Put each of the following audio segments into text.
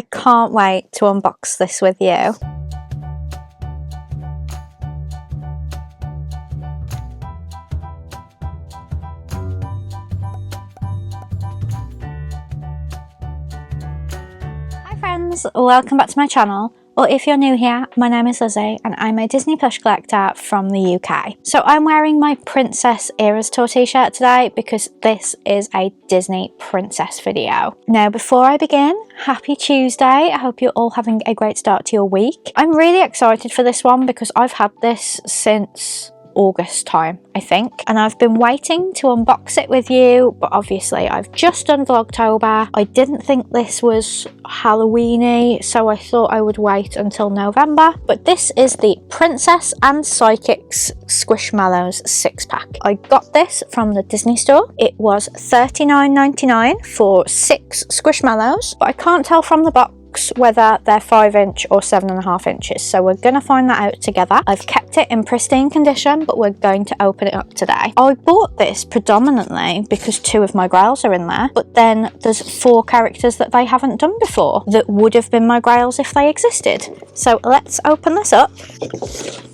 I can't wait to unbox this with you. Hi friends, welcome back to my channel. Or if you're new here, my name is Lizzie and I'm a Disney plush collector from the UK. So I'm wearing my Princess Eras Tour t-shirt today because this is a Disney princess video. Now before I begin, happy Tuesday. I hope you're all having a great start to your week. I'm really excited for this one because I've had this since August time, I think, and I've been waiting to unbox it with you, but obviously I've just done Vlogtober. I didn't think this was Halloweeny, so I thought I would wait until November, but this is the Princess and Psychics Squishmallows 6-pack. I got this from the Disney store. It was $39.99 for 6 Squishmallows, but I can't tell from the box whether they're 5" or 7.5 inches, so we're gonna find that out together. I've kept it in pristine condition, but we're going to open it up today. I bought this predominantly because 2 of my grails are in there, but then there's 4 characters that they haven't done before that would have been my grails if they existed. So let's open this up.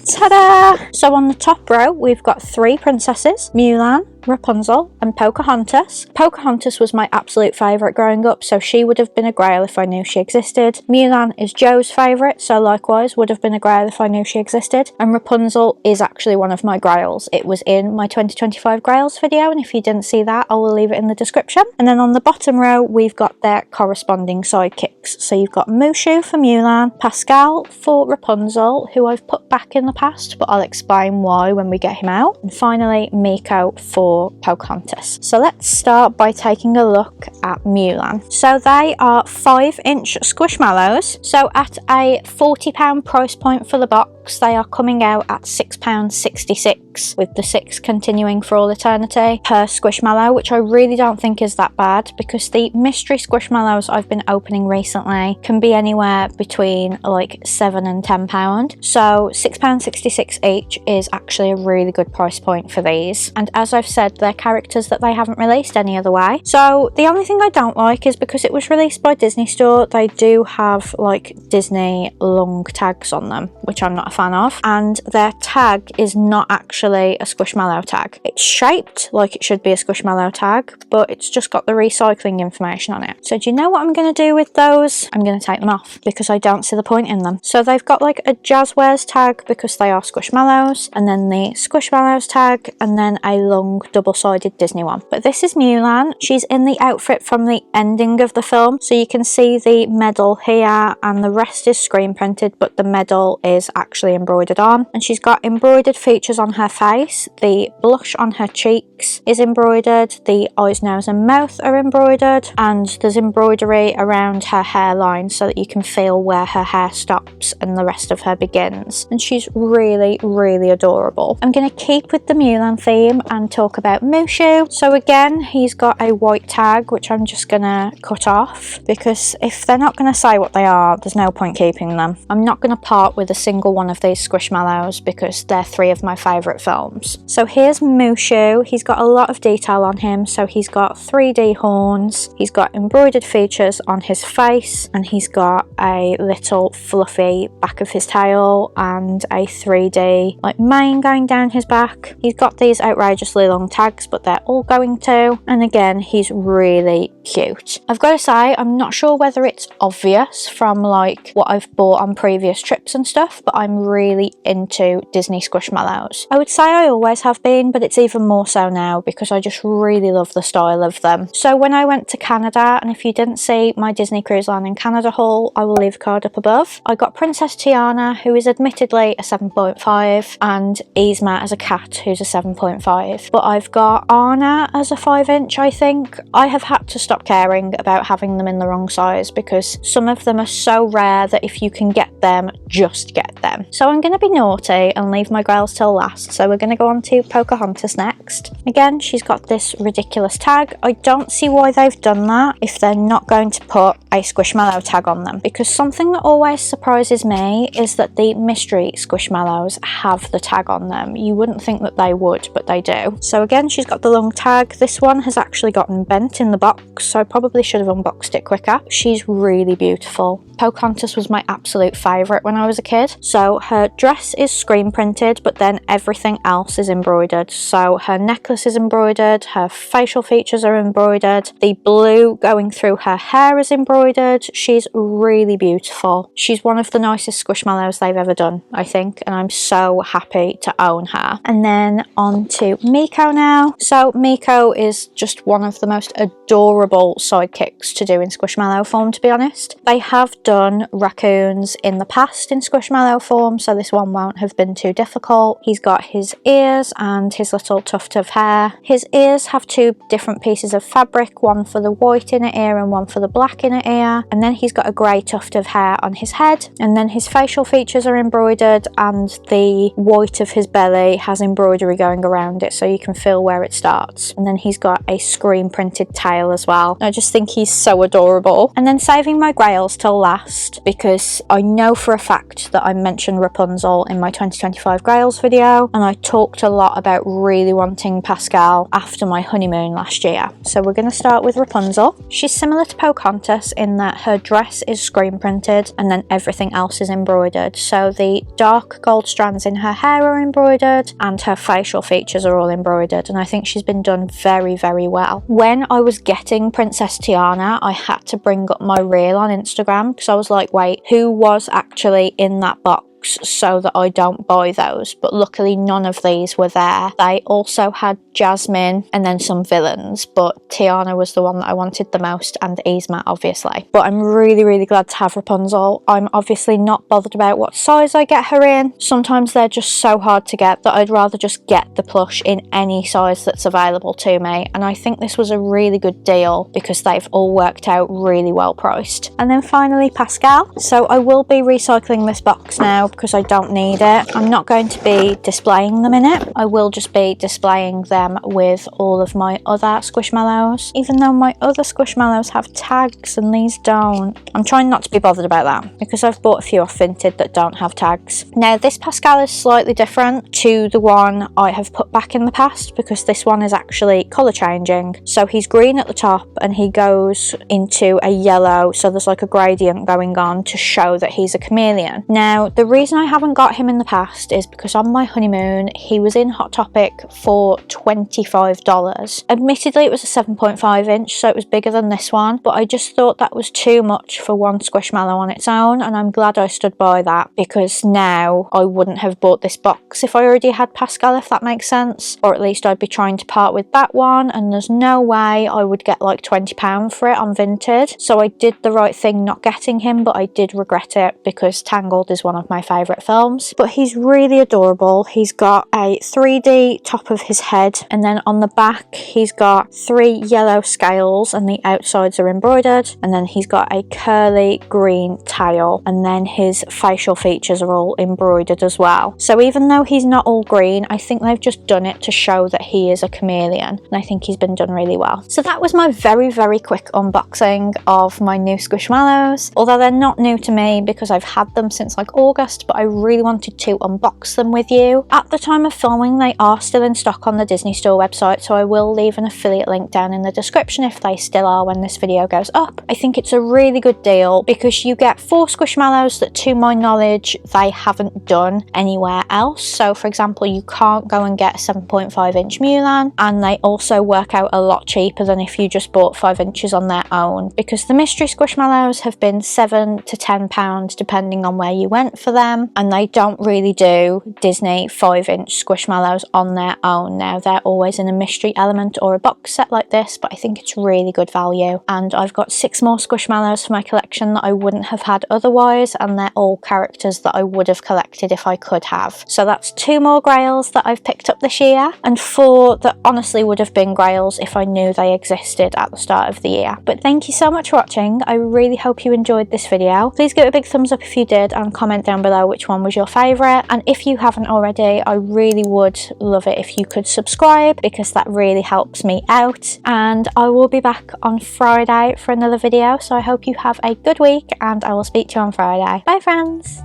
Ta-da! So on the top row we've got 3 princesses: Mulan, Rapunzel and Pocahontas. Pocahontas was my absolute favourite growing up, so she would have been a grail if I knew she existed. Mulan is Joe's favourite, so likewise would have been a grail if I knew she existed. And Rapunzel is actually one of my grails. It was in my 2025 grails video, and if you didn't see that, I will leave it in the description. And then on the bottom row we've got their corresponding sidekicks. So you've got Mushu for Mulan, Pascal for Rapunzel, who I've put back in the past, but I'll explain why when we get him out. And finally Miko for Pocahontas. So let's start by taking a look at Mulan. So they are 5" Squishmallows. So at a £40 price point for the box, they are coming out at £6.66, with the 6 continuing for all eternity per Squishmallow, which I really don't think is that bad because the mystery Squishmallows I've been opening recently can be anywhere between like £7 and £10. So £6.66 each is actually a really good price point for these. And as I've said, they're characters that they haven't released any other way. So the only thing I don't like is because it was released by Disney Store, they do have like Disney long tags on them, which I'm not a fan of, and their tag is not actually a Squishmallow tag. It's shaped like it should be a Squishmallow tag, but it's just got the recycling information on it. So do you know what I'm going to do with those? I'm going to take them off because I don't see the point in them. So they've got like a Jazzwares tag because they are Squishmallows, and then the Squishmallows tag, and then a long double-sided Disney one. But this is Mulan. She's in the outfit from the ending of the film, so you can see the medal here, and the rest is screen printed, but the medal is actually embroidered on, and she's got embroidered features on her face. The blush on her cheeks is embroidered, the eyes, nose and mouth are embroidered, and there's embroidery around her hairline so that you can feel where her hair stops and the rest of her begins, and she's really, really adorable. I'm going to keep with the Mulan theme and talk about Mushu. So again, he's got a white tag, which I'm just gonna cut off because if they're not going to say what they are, there's no point keeping them. I'm not going to part with a single one of these Squishmallows because they're 3 of my favourite films. So here's Mushu. He's got a lot of detail on him. So he's got 3D horns, he's got embroidered features on his face, and he's got a little fluffy back of his tail and a 3D like mane going down his back. He's got these outrageously long tags, but they're all going to, and again he's really cute. I've got to say, I'm not sure whether it's obvious from like what I've bought on previous trips and stuff, but I'm really into Disney Squishmallows. I would say I always have been, but it's even more so now because I just really love the style of them. So when I went to Canada, and if you didn't see my Disney Cruise Line in Canada haul, I will leave a card up above. I got Princess Tiana, who is admittedly a 7.5, and Yzma as a cat, who's a 7.5, but I've got Anna as a 5" I think. I have had to stop caring about having them in the wrong size because some of them are so rare that if you can get them, just get them. So I'm going to be naughty and leave my grails till last. So we're going to go on to Pocahontas next. Again, she's got this ridiculous tag. I don't see why they've done that if they're not going to put a Squishmallow tag on them, because something that always surprises me is that the mystery Squishmallows have the tag on them. You wouldn't think that they would, but they do. So again, she's got the long tag. This one has actually gotten bent in the box, so I probably should have unboxed it quicker. She's really beautiful. Pocahontas was my absolute favourite when I was a kid. So her dress is screen printed, but then everything else is embroidered. So her necklace is embroidered, her facial features are embroidered, the blue going through her hair is embroidered. She's really beautiful. She's one of the nicest Squishmallows they've ever done, I think, and I'm so happy to own her. And then on to Miko now. So Miko is just one of the most adorable sidekicks to do in Squishmallow form, to be honest. They have done raccoons in the past in Squishmallow form, so this one won't have been too difficult. He's got his ears and his little tuft of hair. His ears have two different pieces of fabric, one for the white inner ear and one for the black inner ear, and then he's got a grey tuft of hair on his head, and then his facial features are embroidered and the white of his belly has embroidery going around it so you can feel where it starts, and then he's got a screen printed tail as well. I just think he's so adorable. And then saving my grails till last, because I know for a fact that I mentioned Rapunzel in my 2025 grails video, and I talked a lot about really wanting Pascal after my honeymoon last year. So we're going to start with Rapunzel. She's similar to Pocahontas in that her dress is screen printed and then everything else is embroidered. So the dark gold strands in her hair are embroidered and her facial features are all embroidered, and I think she's been done very, very well. When I was getting Princess Tiana, I had to bring up my reel on Instagram because I was like, wait, who was actually in that box so that I don't buy those? But luckily none of these were there. They also had Jasmine and then some villains, but Tiana was the one that I wanted the most, and Yzma obviously. But I'm really, really glad to have Rapunzel. I'm obviously not bothered about what size I get her in. Sometimes they're just so hard to get that I'd rather just get the plush in any size that's available to me, and I think this was a really good deal because they've all worked out really well priced. And then finally Pascal. So I will be recycling this box now because I don't need it. I'm not going to be displaying them in it. I will just be displaying them with all of my other Squishmallows, even though my other Squishmallows have tags and these don't. I'm trying not to be bothered about that because I've bought a few off Vinted that don't have tags. Now this Pascal is slightly different to the one I have put back in the past because this one is actually colour changing. So he's green at the top and he goes into a yellow, so there's like a gradient going on to show that he's a chameleon. Now the reason I haven't got him in the past is because on my honeymoon he was in Hot Topic for $25. Admittedly it was a 7.5 inch, so it was bigger than this one, but I just thought that was too much for one Squishmallow on its own, and I'm glad I stood by that because now I wouldn't have bought this box if I already had Pascal, if that makes sense, or at least I'd be trying to part with that one, and there's no way I would get like £20 for it on Vinted. So I did the right thing not getting him, but I did regret it because Tangled is one of my favourite films. But he's really adorable. He's got a 3D top of his head, and then on the back he's got 3 yellow scales and the outsides are embroidered, and then he's got a curly green tail, and then his facial features are all embroidered as well. So even though he's not all green, I think they've just done it to show that he is a chameleon, and I think he's been done really well. So that was my very, very quick unboxing of my new Squishmallows, although they're not new to me because I've had them since like August, but I really wanted to unbox them with you. At the time of filming they are still in stock on the Disney Store website, so I will leave an affiliate link down in the description if they still are when this video goes up. I think it's a really good deal because you get 4 Squishmallows that to my knowledge they haven't done anywhere else. So for example, you can't go and get a 7.5 inch Mulan, and they also work out a lot cheaper than if you just bought 5 inches on their own, because the mystery Squishmallows have been £7 to £10 depending on where you went for them, and they don't really do Disney 5 inch Squishmallows on their own. Now they're always in a mystery element or a box set like this, but I think it's really good value, and I've got 6 more Squishmallows for my collection that I wouldn't have had otherwise, and they're all characters that I would have collected if I could have. So that's 2 more grails that I've picked up this year, and 4 that honestly would have been grails if I knew they existed at the start of the year. But thank you so much for watching. I really hope you enjoyed this video. Please give it a big thumbs up if you did, and comment down below below which one was your favourite, and if you haven't already, I really would love it if you could subscribe, because that really helps me out. And I will be back on Friday for another video, so I hope you have a good week and I will speak to you on Friday. Bye friends!